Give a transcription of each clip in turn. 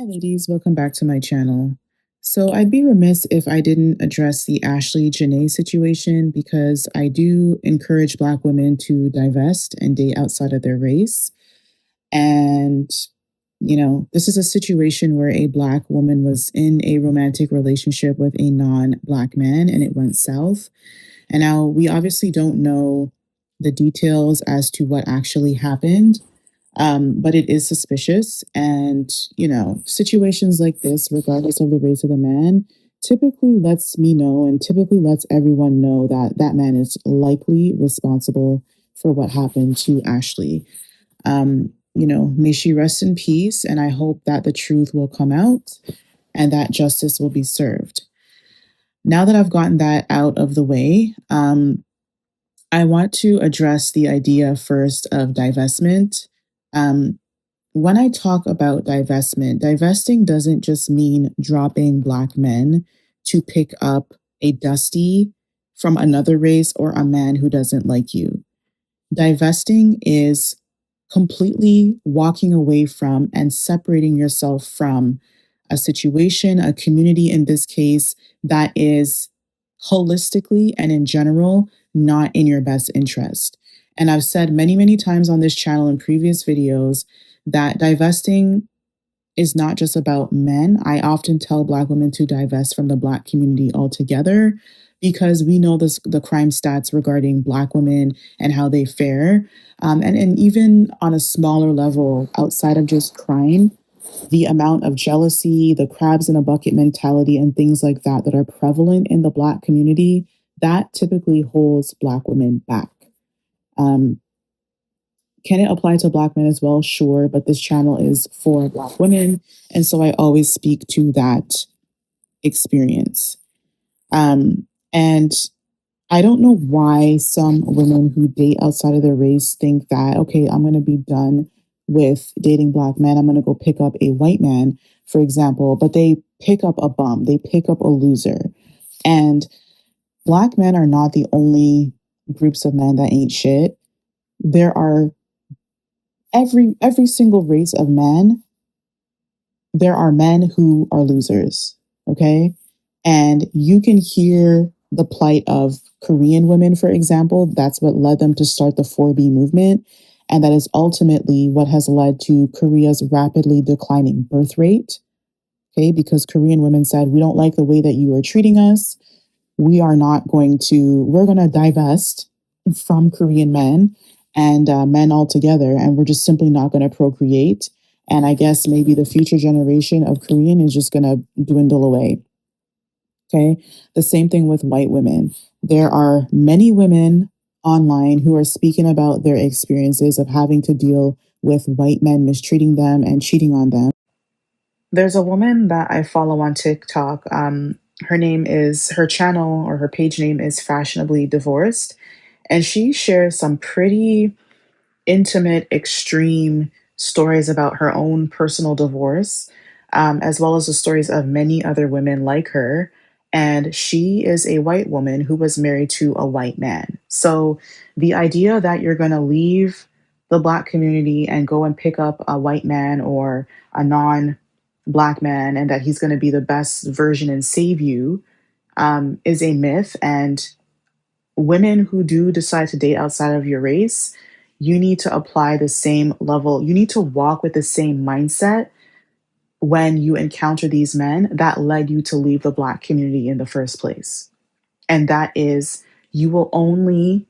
Hi, ladies. Welcome back to my channel. So, I'd be remiss if I didn't address the Ashlee Jenae situation because I do encourage Black women to divest and date outside of their race. And, this is a situation where a Black woman was in a romantic relationship with a non Black man and it went south. And now we obviously don't know the details as to what actually happened, but it is suspicious. And, situations like this, regardless of the race of the man, typically lets me know and typically lets everyone know that that man is likely responsible for what happened to Ashley. May she rest in peace. And I hope that the truth will come out and that justice will be served. Now that I've gotten that out of the way, I want to address the idea first of divestment. Um, when I talk about divestment, divesting doesn't just mean dropping Black men to pick up a dusty from another race or a man who doesn't like you. Divesting is completely walking away from and separating yourself from a situation, a community in this case, that is holistically and in general not in your best interest. And I've said many, many times on this channel in previous videos that divesting is not just about men. I often tell Black women to divest from the Black community altogether because we know the crime stats regarding Black women and how they fare. And even on a smaller level, outside of just crime, the amount of jealousy, the crabs in a bucket mentality, and things like that that are prevalent in the Black community, that typically holds Black women back. Um, can it apply to Black men as well? Sure, but this channel is for Black women. And so I always speak to that experience. And I don't know why some women who date outside of their race think that, okay, I'm going to be done with dating Black men. I'm going to go pick up a white man, for example, but they pick up a bum, they pick up a loser. And Black men are not the only groups of men that ain't shit. There are every single race of men, there are men who are losers, okay? And you can hear the plight of Korean women, for example. That's what led them to start the 4B movement. And that is ultimately what has led to Korea's rapidly declining birth rate, okay? Because Korean women said, we don't like the way that you are treating us. We're going to divest from Korean men and men altogether, and we're just simply not going to procreate. And I guess maybe the future generation of Korean is just going to dwindle away. Okay. The same thing with white women. There are many women online who are speaking about their experiences of having to deal with white men mistreating them and cheating on them. There's a woman that I follow on TikTok. Her channel or her page name is Fashionably Divorced. And she shares some pretty intimate, extreme stories about her own personal divorce, as well as the stories of many other women like her. And she is a white woman who was married to a white man. So the idea that you're going to leave the Black community and go and pick up a white man or a non Black man and that he's going to be the best version and save you is a myth. And women who do decide to date outside of your race, you need to apply the same level. You need to walk with the same mindset when you encounter these men that led you to leave the Black community in the first place. And that is, you will only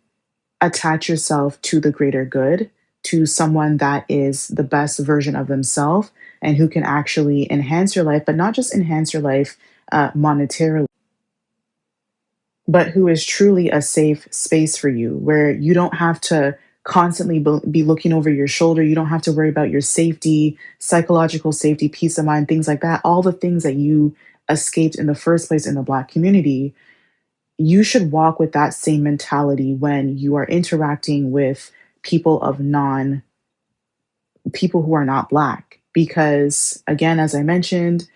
attach yourself to the greater good, to someone that is the best version of themselves and who can actually enhance your life, but not just enhance your life monetarily, but who is truly a safe space for you, where you don't have to constantly be looking over your shoulder. You don't have to worry about your safety, psychological safety, peace of mind, things like that. All the things that you escaped in the first place in the Black community. You should walk with that same mentality when you are interacting with people who are not Black. Because again, as I mentioned,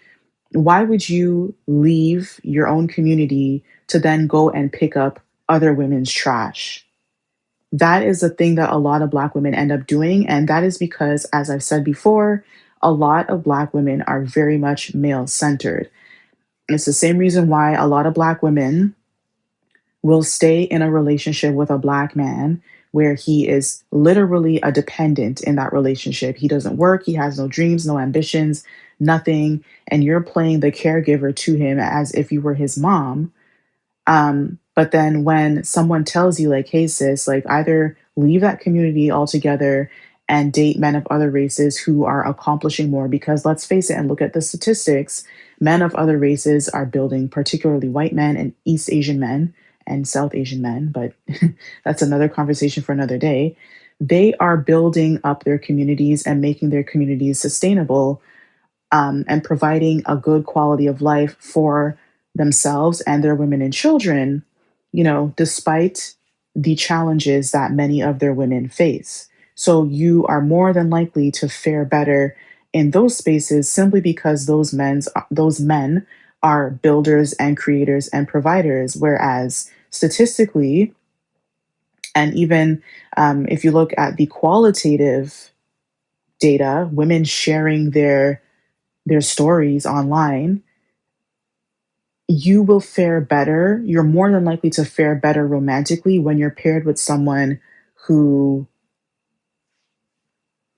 why would you leave your own community to then go and pick up other women's trash? That is the thing that a lot of Black women end up doing. And that is because, as I've said before, a lot of Black women are very much male centered. It's the same reason why a lot of Black women will stay in a relationship with a Black man where he is literally a dependent in that relationship. He doesn't work, he has no dreams, no ambitions, nothing. And you're playing the caregiver to him as if you were his mom. But then when someone tells you, like, hey, sis, like, either leave that community altogether and date men of other races who are accomplishing more, because let's face it and look at the statistics, men of other races are building, particularly white men and East Asian men and South Asian men, but that's another conversation for another day. They are building up their communities and making their communities sustainable, and providing a good quality of life for themselves and their women and children, despite the challenges that many of their women face. So you are more than likely to fare better in those spaces simply because those men are builders and creators and providers. Whereas statistically, and even if you look at the qualitative data, women sharing their stories online, you will fare better. You're more than likely to fare better romantically when you're paired with someone who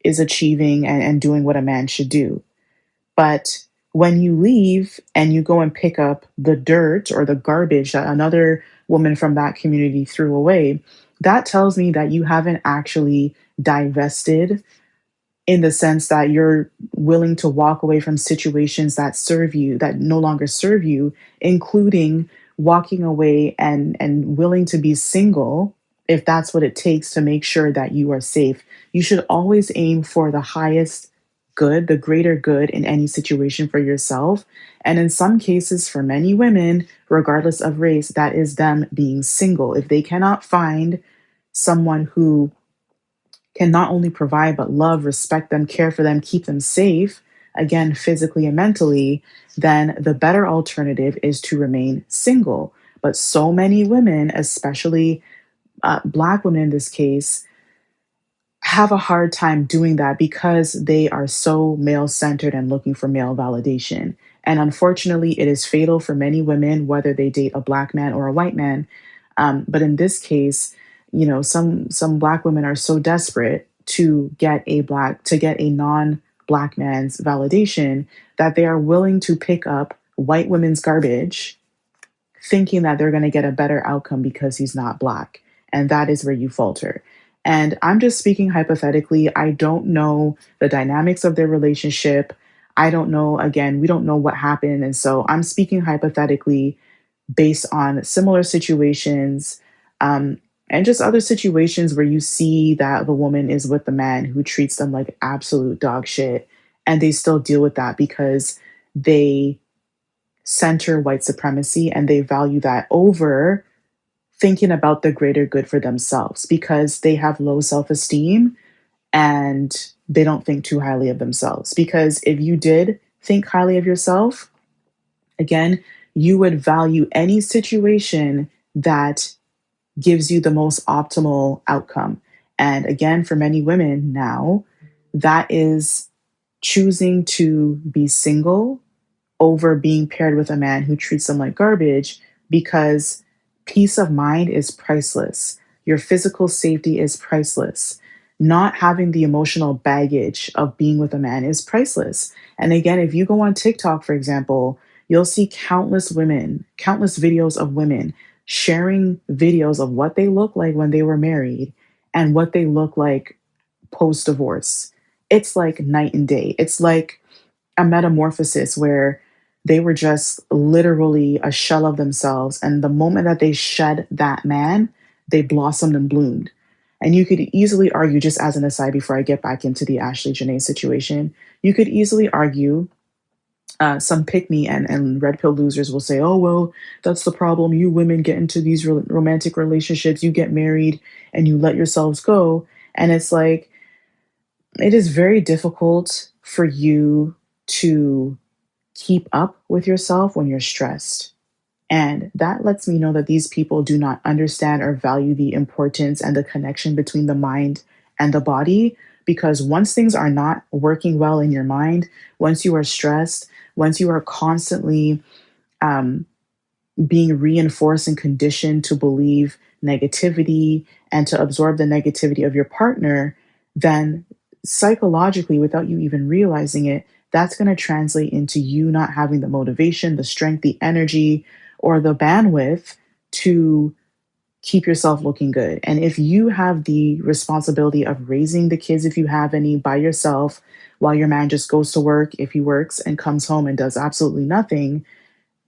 is achieving and doing what a man should do. But when you leave and you go and pick up the dirt or the garbage that another woman from that community threw away, that tells me that you haven't actually divested, in the sense that you're willing to walk away from situations that serve you, that no longer serve you, including walking away and willing to be single if that's what it takes to make sure that you are safe. You should always aim for the highest good, the greater good in any situation for yourself. And in some cases, for many women, regardless of race, that is them being single. If they cannot find someone who can not only provide but love, respect them, care for them, keep them safe, again, physically and mentally, then the better alternative is to remain single. But so many women, especially Black women in this case, have a hard time doing that because they are so male centered and looking for male validation. And unfortunately, it is fatal for many women, whether they date a Black man or a white man. But in this case, some Black women are so desperate to get a non-Black man's validation that they are willing to pick up white women's garbage, thinking that they're going to get a better outcome because he's not Black. And that is where you falter. And I'm just speaking hypothetically. I don't know the dynamics of their relationship. I don't know, again, we don't know what happened. And so I'm speaking hypothetically based on similar situations, um, and just other situations where you see that the woman is with the man who treats them like absolute dog shit. And they still deal with that because they center white supremacy and they value that over thinking about the greater good for themselves because they have low self esteem and they don't think too highly of themselves. Because if you did think highly of yourself, again, you would value any situation that gives you the most optimal outcome. And again, for many women now, that is choosing to be single over being paired with a man who treats them like garbage, because peace of mind is priceless. Your physical safety is priceless. Not having the emotional baggage of being with a man is priceless. And again, if you go on TikTok, for example, you'll see countless women, countless videos of women sharing videos of what they look like when they were married and what they look like post divorce. It's like night and day. It's like a metamorphosis where they were just literally a shell of themselves. And the moment that they shed that man, they blossomed and bloomed. And you could easily argue, just as an aside before I get back into the Ashlee Jenae situation, you could easily argue, some pick me and red pill losers will say, oh, well, that's the problem. You women get into these romantic relationships, you get married and you let yourselves go. And it's like, it is very difficult for you to keep up with yourself when you're stressed. And that lets me know that these people do not understand or value the importance and the connection between the mind and the body. Because once things are not working well in your mind, once you are stressed, once you are constantly um, being reinforced and conditioned to believe negativity and to absorb the negativity of your partner, then psychologically, without you even realizing it, that's going to translate into you not having the motivation, the strength, the energy, or the bandwidth to keep yourself looking good. And if you have the responsibility of raising the kids, if you have any, by yourself, while your man just goes to work, if he works and comes home and does absolutely nothing,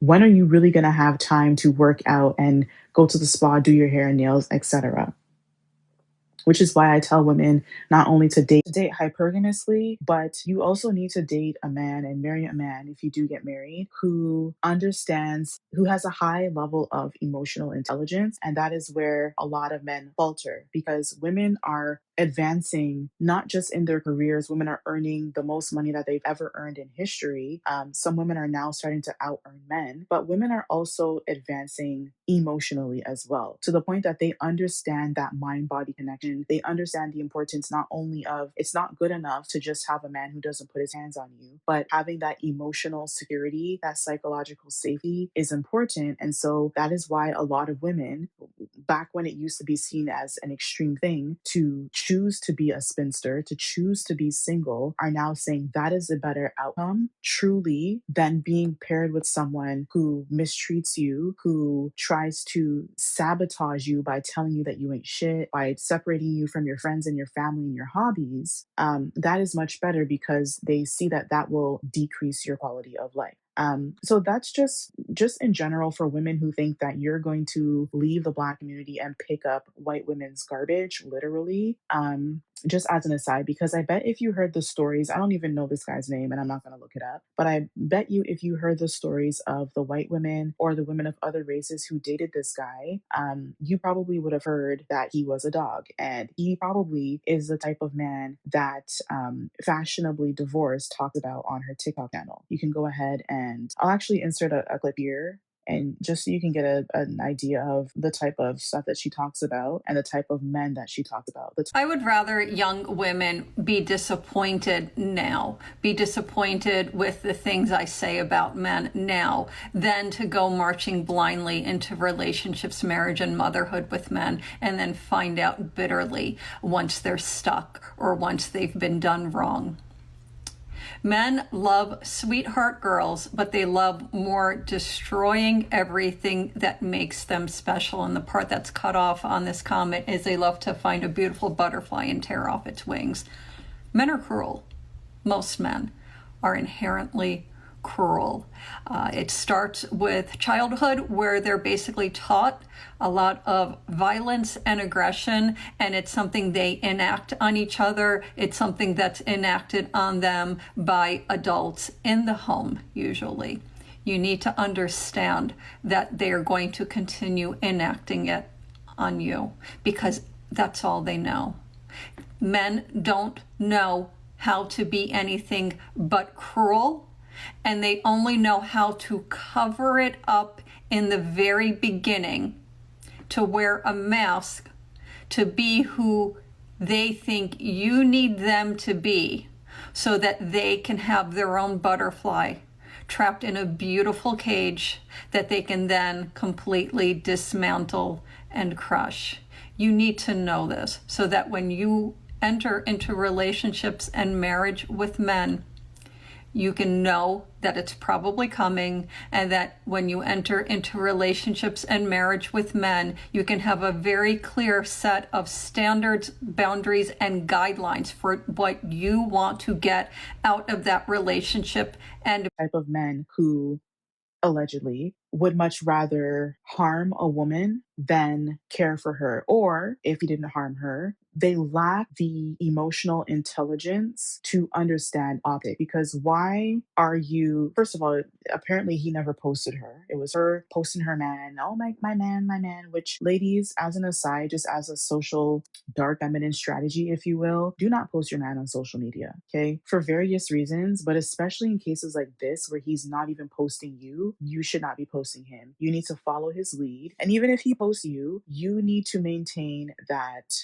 when are you really going to have time to work out and go to the spa, do your hair and nails, etc.? Which is why I tell women not only to date hypergamously, but you also need to date a man and marry a man if you do get married who understands, who has a high level of emotional intelligence. And that is where a lot of men falter because women are advancing not just in their careers. Women are earning the most money that they've ever earned in history. Some women are now starting to out earn men, but women are also advancing emotionally as well, to the point that they understand that mind body connection. They understand the importance not only of, it's not good enough to just have a man who doesn't put his hands on you, but having that emotional security, that psychological safety is important. And so that is why a lot of women, back when it used to be seen as an extreme thing to choose to be a spinster, to choose to be single, are now saying that is a better outcome, truly, than being paired with someone who mistreats you, who tries to sabotage you by telling you that you ain't shit, by separating you from your friends and your family and your hobbies. That is much better because they see that that will decrease your quality of life. So that's just in general for women who think that you're going to leave the Black community and pick up white women's garbage, literally. Just as an aside, because I bet if you heard the stories, I don't even know this guy's name and I'm not going to look it up, but I bet you if you heard the stories of the white women or the women of other races who dated this guy, you probably would have heard that he was a dog. And he probably is the type of man that Fashionably Divorced talked about on her TikTok channel. You can go ahead and I'll actually insert a clip here and just so you can get an idea of the type of stuff that she talks about and the type of men that she talks about. I would rather young women be disappointed now, be disappointed with the things I say about men now, than to go marching blindly into relationships, marriage, and motherhood with men and then find out bitterly once they're stuck or once they've been done wrong. Men love sweetheart girls, but they love more destroying everything that makes them special. And the part that's cut off on this comment is they love to find a beautiful butterfly and tear off its wings. Men are cruel. Most men are inherently cruel. It starts with childhood, where they're basically taught a lot of violence and aggression, and it's something they enact on each other. It's something that's enacted on them by adults in the home, usually. You need to understand that they are going to continue enacting it on you because that's all they know. Men don't know how to be anything but cruel, and they only know how to cover it up in the very beginning, to wear a mask, to be who they think you need them to be so that they can have their own butterfly trapped in a beautiful cage that they can then completely dismantle and crush. You need to know this so that when you enter into relationships and marriage with men, you can know that it's probably coming, and that when you enter into relationships and marriage with men, you can have a very clear set of standards, boundaries, and guidelines for what you want to get out of that relationship. And type of men who allegedly would much rather harm a woman than care for her. Or if he didn't harm her, they lack the emotional intelligence to understand optic. Because why are you, first of all, apparently he never posted her. It was her posting her man. Oh, my man, which ladies, as an aside, just as a social dark feminine strategy, if you will, do not post your man on social media, okay? For various reasons, but especially in cases like this where he's not even posting you, you should not be posting him. You need to follow his lead. And even if he posts you, you need to maintain that,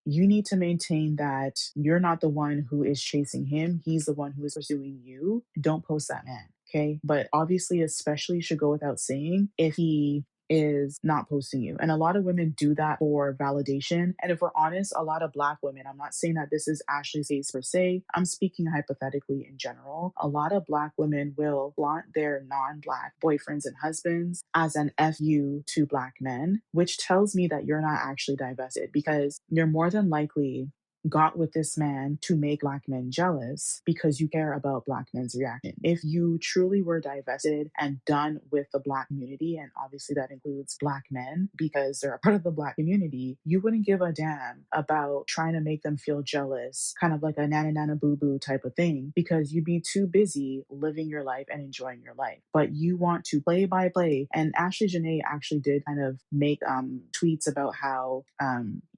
you need to maintain that you're not the one who is chasing him. He's the one who is pursuing you. Don't post that man. Okay. But obviously, especially should go without saying if he is not posting you. And a lot of women do that for validation. And if we're honest, a lot of Black women, I'm not saying that this is Ashley's case per se, I'm speaking hypothetically in general. A lot of Black women will flaunt their non Black boyfriends and husbands as an FU to Black men, which tells me that you're not actually divested because you're more than likely got with this man to make Black men jealous because you care about Black men's reaction. If you truly were divested and done with the Black community, and obviously that includes Black men because they're a part of the Black community, you wouldn't give a damn about trying to make them feel jealous, kind of like a nana nana boo boo type of thing, because you'd be too busy living your life and enjoying your life. But you want to play by play. And Ashlee Jenae actually did kind of make tweets about how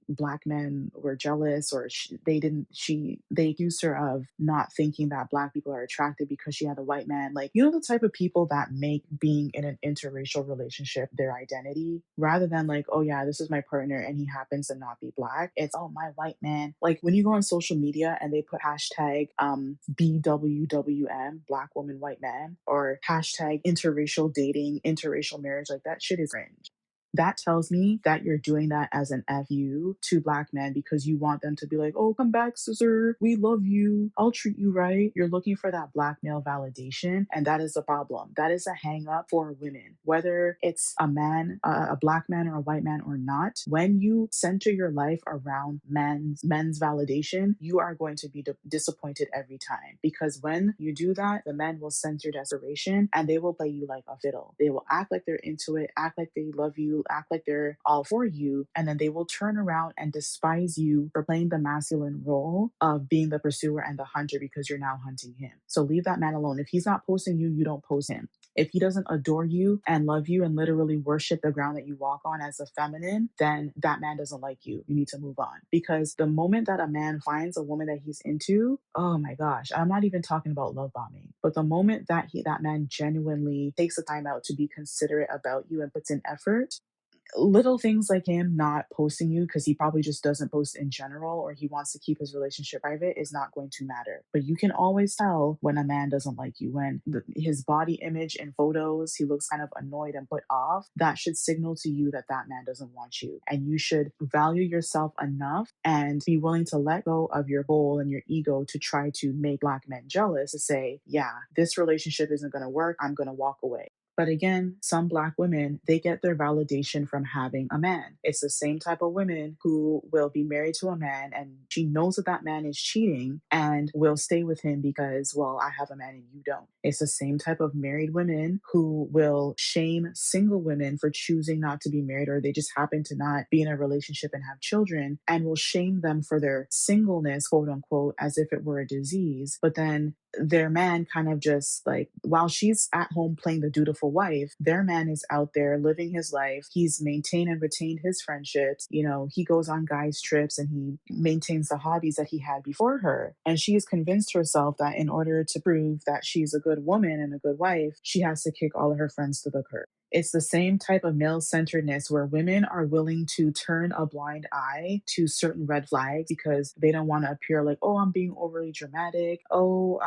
Black men were jealous, or they accused her of not thinking that Black people are attracted because she had a white man. Like, you know, the type of people that make being in an interracial relationship their identity, rather than like, oh yeah, this is my partner and he happens to not be Black. It's, oh, my white man. Like, when you go on social media and they put hashtag BWWM, Black woman white man, or hashtag interracial dating, interracial marriage, like, that shit is cringe. That tells me that you're doing that as an FU to Black men because you want them to be like, oh, come back, sister. We love you. I'll treat you right. You're looking for that Black male validation. And that is a problem. That is a hang up for women, whether it's a man, a Black man or a white man or not. When you center your life around men's validation, you are going to be disappointed every time, because when you do that, the men will sense your desperation and they will play you like a fiddle. They will act like they're into it, act like they love you, act like they're all for you, and then they will turn around and despise you for playing the masculine role of being the pursuer and the hunter because you're now hunting him. So leave that man alone. If he's not posting you, you don't post him. If he doesn't adore you and love you and literally worship the ground that you walk on as a feminine, then that man doesn't like you. You need to move on. Because the moment that a man finds a woman that he's into, oh my gosh, I'm not even talking about love bombing, but the moment that that man genuinely takes the time out to be considerate about you and puts in effort, little things like him not posting you because he probably just doesn't post in general, or he wants to keep his relationship private, is not going to matter. But you can always tell when a man doesn't like you. When his body image in photos, he looks kind of annoyed and put off, that should signal to you that that man doesn't want you. And you should value yourself enough and be willing to let go of your goal and your ego to try to make Black men jealous, to say, yeah, this relationship isn't going to work. I'm going to walk away. But again, some Black women, they get their validation from having a man. It's the same type of women who will be married to a man and she knows that that man is cheating and will stay with him because, well, I have a man and you don't. It's the same type of married women who will shame single women for choosing not to be married, or they just happen to not be in a relationship and have children, and will shame them for their singleness, quote unquote, as if it were a disease. But then their man kind of just like, while she's at home playing the dutiful wife, their man is out there living his life. He's maintained and retained his friendships. You know, he goes on guys' trips and he maintains the hobbies that he had before her. And she has convinced herself that in order to prove that she's a good woman and a good wife, she has to kick all of her friends to the curb. It's the same type of male centeredness where women are willing to turn a blind eye to certain red flags because they don't want to appear like, oh, I'm being overly dramatic. Oh,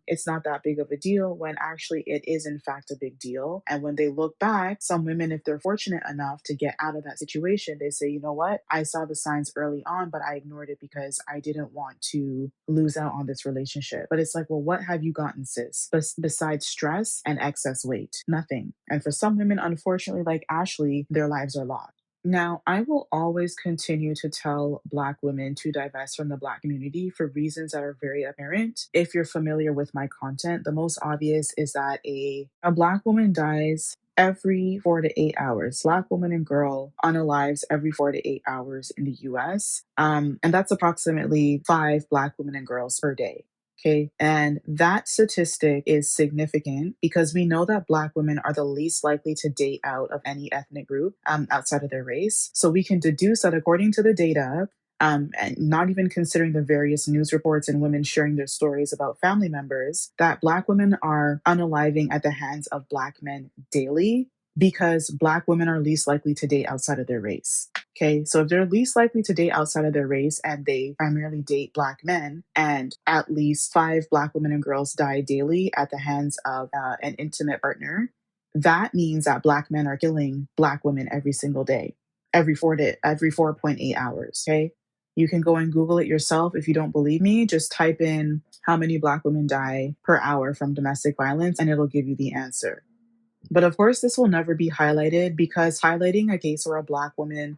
it's not that big of a deal, when actually it is in fact a big deal. And when they look back, some women, if they're fortunate enough to get out of that situation, they say, you know what? I saw the signs early on, but I ignored it because I didn't want to lose out on this relationship. But it's like, well, what have you gotten, sis? Besides stress and excess weight? Nothing. And for some women, unfortunately, like Ashley, their lives are lost. Now, I will always continue to tell Black women to divest from the Black community for reasons that are very apparent. If you're familiar with my content, the most obvious is that a Black woman dies every 4 to 8 hours. Black woman and girl unalives every 4 to 8 hours in the US. And that's approximately 5 Black women and girls per day. Okay. And that statistic is significant because we know that Black women are the least likely to date out of any ethnic group outside of their race. So we can deduce that according to the data, and not even considering the various news reports and women sharing their stories about family members, that Black women are unaliving at the hands of Black men daily, because Black women are least likely to date outside of their race. Okay, so if they're least likely to date outside of their race and they primarily date Black men, and at least 5 Black women and girls die daily at the hands of an intimate partner, that means that Black men are killing Black women every single day, every 4.8 hours. Okay, you can go and Google it yourself if you don't believe me. Just type in how many Black women die per hour from domestic violence, and it'll give you the answer. But of course, this will never be highlighted because highlighting a case where a black woman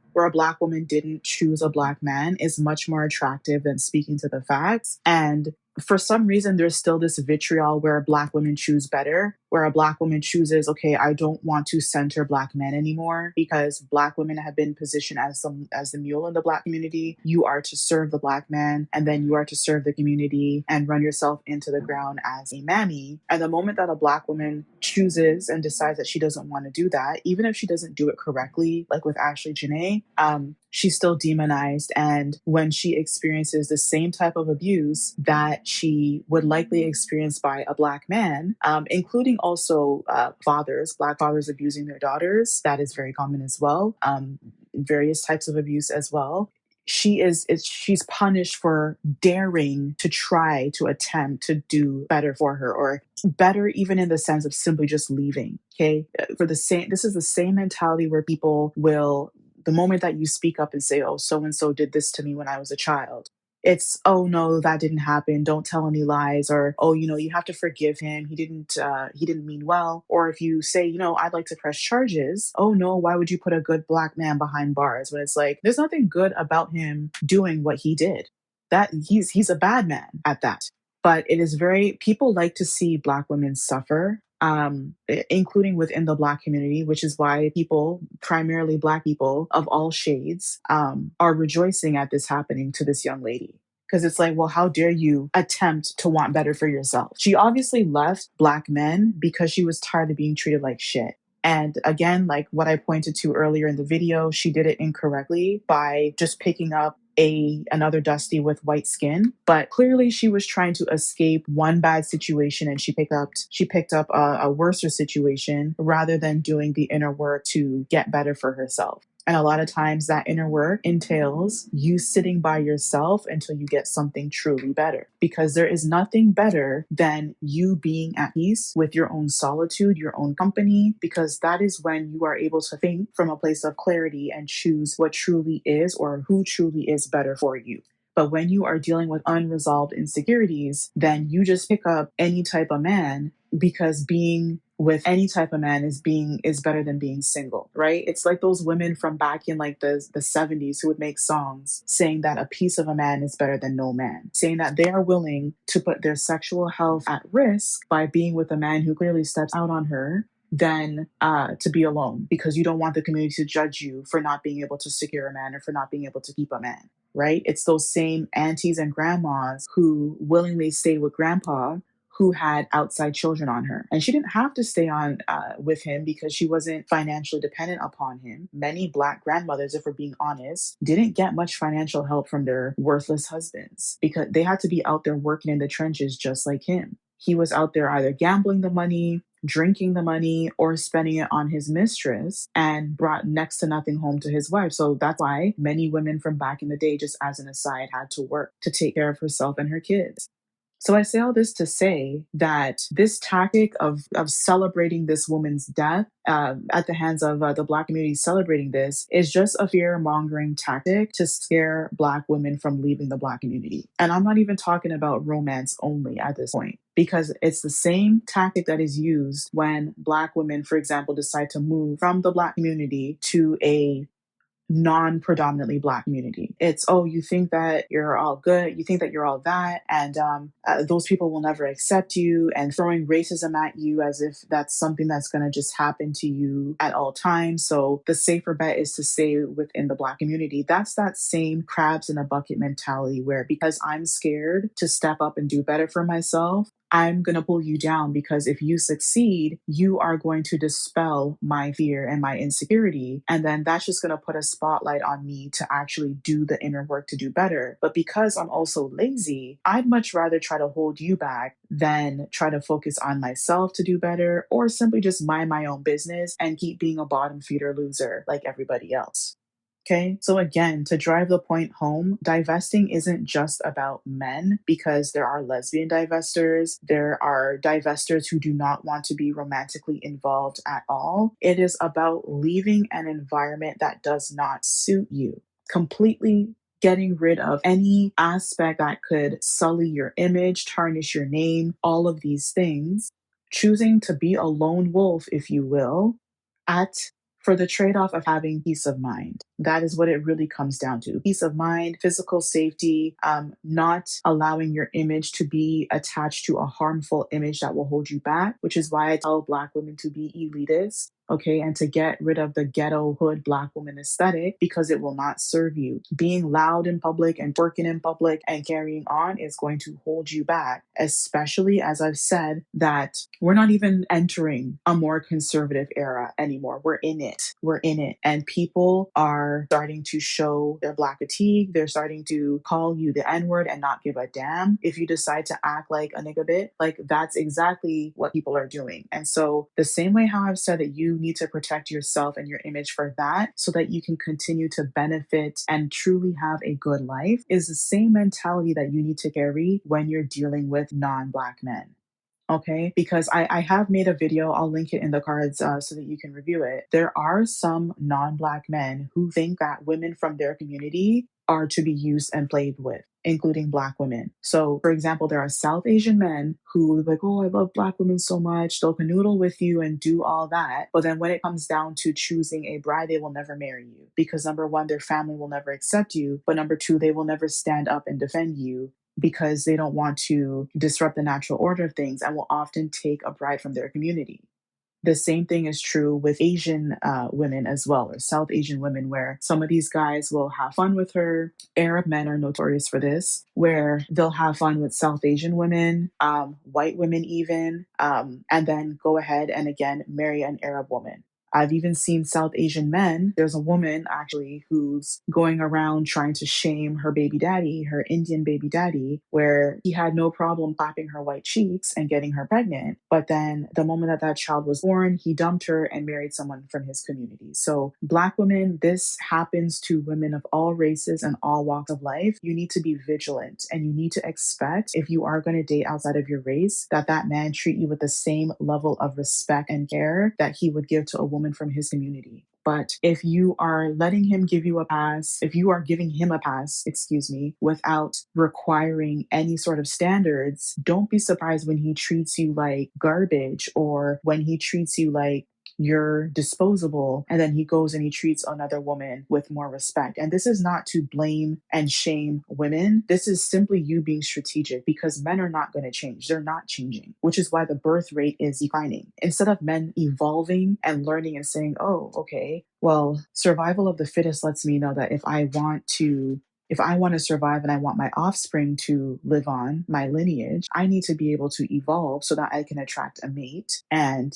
didn't choose a Black man is much more attractive than speaking to the facts. And for some reason, there's still this vitriol where Black women choose better, where a Black woman chooses, okay, I don't want to center Black men anymore because Black women have been positioned as the mule in the Black community. You are to serve the Black man, and then you are to serve the community and run yourself into the ground as a mammy. And the moment that a Black woman chooses and decides that she doesn't want to do that, even if she doesn't do it correctly, like with Ashlee Jenae, she's still demonized. And when she experiences the same type of abuse that she would likely experience by a Black man, including also Black fathers abusing their daughters, that is very common as well. Various types of abuse as well. She's punished for daring to try to attempt to do better for her, or better even in the sense of simply just leaving. Okay, this is the same mentality where people will, the moment that you speak up and say, oh, so and so did this to me when I was a child, it's, oh no, that didn't happen, don't tell any lies, or, oh, you have to forgive him, he didn't mean well. Or if you say, I'd like to press charges, oh no, why would you put a good Black man behind bars? When it's like, there's nothing good about him doing what he did. That he's a bad man at that. But it is very, people like to see Black women suffer, including within the Black community, which is why people, primarily Black people of all shades, are rejoicing at this happening to this young lady. Because it's like, well, how dare you attempt to want better for yourself? She obviously left Black men because she was tired of being treated like shit. And again, like what I pointed to earlier in the video, she did it incorrectly by just picking up another Dusty with white skin. But clearly she was trying to escape one bad situation, and she picked up a worser situation rather than doing the inner work to get better for herself. And a lot of times that inner work entails you sitting by yourself until you get something truly better. Because there is nothing better than you being at peace with your own solitude, your own company, because that is when you are able to think from a place of clarity and choose what truly is or who truly is better for you. But when you are dealing with unresolved insecurities, then you just pick up any type of man because being with any type of man is better than being single, right? It's like those women from back in like the 70s who would make songs saying that a piece of a man is better than no man, saying that they are willing to put their sexual health at risk by being with a man who clearly steps out on her than to be alone, because you don't want the community to judge you for not being able to secure a man or for not being able to keep a man, right? It's those same aunties and grandmas who willingly stayed with grandpa who had outside children on her. And she didn't have to stay on with him because she wasn't financially dependent upon him. Many Black grandmothers, if we're being honest, didn't get much financial help from their worthless husbands because they had to be out there working in the trenches just like him. He was out there either gambling the money, drinking the money, or spending it on his mistress, and brought next to nothing home to his wife. So that's why many women from back in the day, just as an aside, had to work to take care of herself and her kids. So I say all this to say that this tactic of celebrating this woman's death at the hands of the Black community, celebrating this, is just a fear-mongering tactic to scare Black women from leaving the Black community. And I'm not even talking about romance only at this point, because it's the same tactic that is used when Black women, for example, decide to move from the Black community to a non-predominantly Black community. It's, oh, you think that you're all good, you think that you're all that, and those people will never accept you, and throwing racism at you as if that's something that's going to just happen to you at all times. So the safer bet is to stay within the Black community. That's that same crabs in a bucket mentality where, because I'm scared to step up and do better for myself, I'm going to pull you down because if you succeed, you are going to dispel my fear and my insecurity. And then that's just going to put a spotlight on me to actually do the inner work to do better. But because I'm also lazy, I'd much rather try to hold you back than try to focus on myself to do better or simply just mind my own business and keep being a bottom feeder loser like everybody else. Okay, so again, to drive the point home, divesting isn't just about men because there are lesbian divestors, there are divestors who do not want to be romantically involved at all. It is about leaving an environment that does not suit you, completely getting rid of any aspect that could sully your image, tarnish your name, all of these things. Choosing to be a lone wolf, if you will, at for the trade off of having peace of mind. That is what it really comes down to: peace of mind, physical safety, not allowing your image to be attached to a harmful image that will hold you back, which is why I tell Black women to be elitist. Okay, and to get rid of the ghetto hood Black woman aesthetic because it will not serve you. Being loud in public and working in public and carrying on is going to hold you back, especially as I've said that we're not even entering a more conservative era anymore. We're in it. We're in it. And people are starting to show their Black fatigue. They're starting to call you the N word and not give a damn if you decide to act like a nigga bit. Like, that's exactly what people are doing. And so, the same way how I've said that you need to protect yourself and your image for that so that you can continue to benefit and truly have a good life, is the same mentality that you need to carry when you're dealing with non-Black men. Okay, because I have made a video, I'll link it in the cards so that you can review it. There are some non-Black men who think that women from their community are to be used and played with, including Black women. So, for example, there are South Asian men who are like, oh, I love Black women so much. They'll canoodle with you and do all that. But then when it comes down to choosing a bride, they will never marry you because number one, their family will never accept you. But number two, they will never stand up and defend you because they don't want to disrupt the natural order of things and will often take a bride from their community. The same thing is true with Asian women as well, or South Asian women, where some of these guys will have fun with her. Arab men are notorious for this, where they'll have fun with South Asian women, white women even, and then go ahead and again marry an Arab woman. I've even seen South Asian men. There's a woman actually who's going around trying to shame her baby daddy, her Indian baby daddy, where he had no problem clapping her white cheeks and getting her pregnant. But then the moment that that child was born, he dumped her and married someone from his community. So, Black women, this happens to women of all races and all walks of life. You need to be vigilant and you need to expect, if you are going to date outside of your race, that that man treat you with the same level of respect and care that he would give to a woman from his community. But if you are letting him give you a pass, if you are giving him a pass, excuse me, without requiring any sort of standards, don't be surprised when he treats you like garbage or when he treats you like you're disposable and then he goes and he treats another woman with more respect. And this is not to blame and shame women. This is simply you being strategic because men are not going to change. They're not changing, which is why the birth rate is declining. Instead of men evolving and learning and saying, oh, okay, well, survival of the fittest lets me know that if I want to survive and I want my offspring to live on my lineage, I need to be able to evolve so that I can attract a mate and,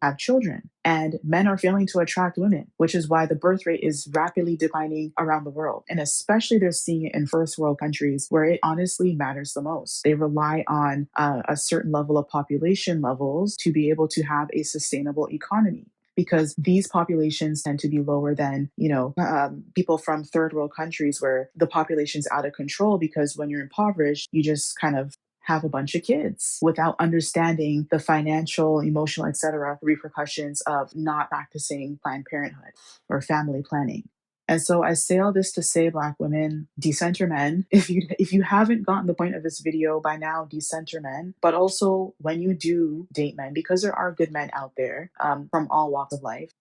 have children. And men are failing to attract women, which is why the birth rate is rapidly declining around the world. And especially they're seeing it in first world countries where it honestly matters the most. They rely on a certain level of population levels to be able to have a sustainable economy because these populations tend to be lower than, people from third world countries where the population's out of control because when you're impoverished, you just kind of have a bunch of kids without understanding the financial, emotional, etc. repercussions of not practicing Planned Parenthood or family planning. And so I say all this to say, Black women, decenter men. If you haven't gotten the point of this video by now, decenter men. But also when you do date men, because there are good men out there from all walks of life,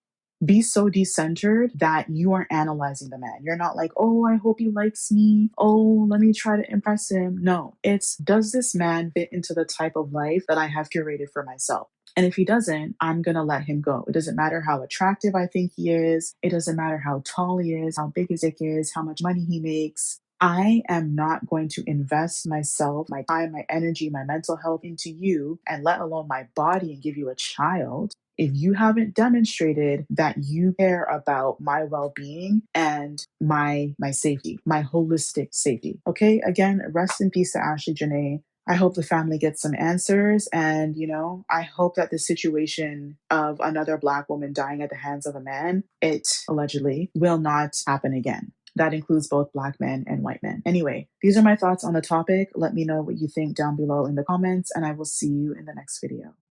be so decentered that you are analyzing the man. You're not like, oh, I hope he likes me. Oh, let me try to impress him. No, it's, does this man fit into the type of life that I have curated for myself? And if he doesn't, I'm going to let him go. It doesn't matter how attractive I think he is. It doesn't matter how tall he is, how big his dick is, how much money he makes. I am not going to invest myself, my time, my energy, my mental health into you, and let alone my body, and give you a child if you haven't demonstrated that you care about my well-being and my safety, my holistic safety. Okay? Again, rest in peace to Ashlee Jenae. I hope the family gets some answers. And, I hope that the situation of another Black woman dying at the hands of a man, it allegedly will not happen again. That includes both Black men and white men. Anyway, these are my thoughts on the topic. Let me know what you think down below in the comments, and I will see you in the next video.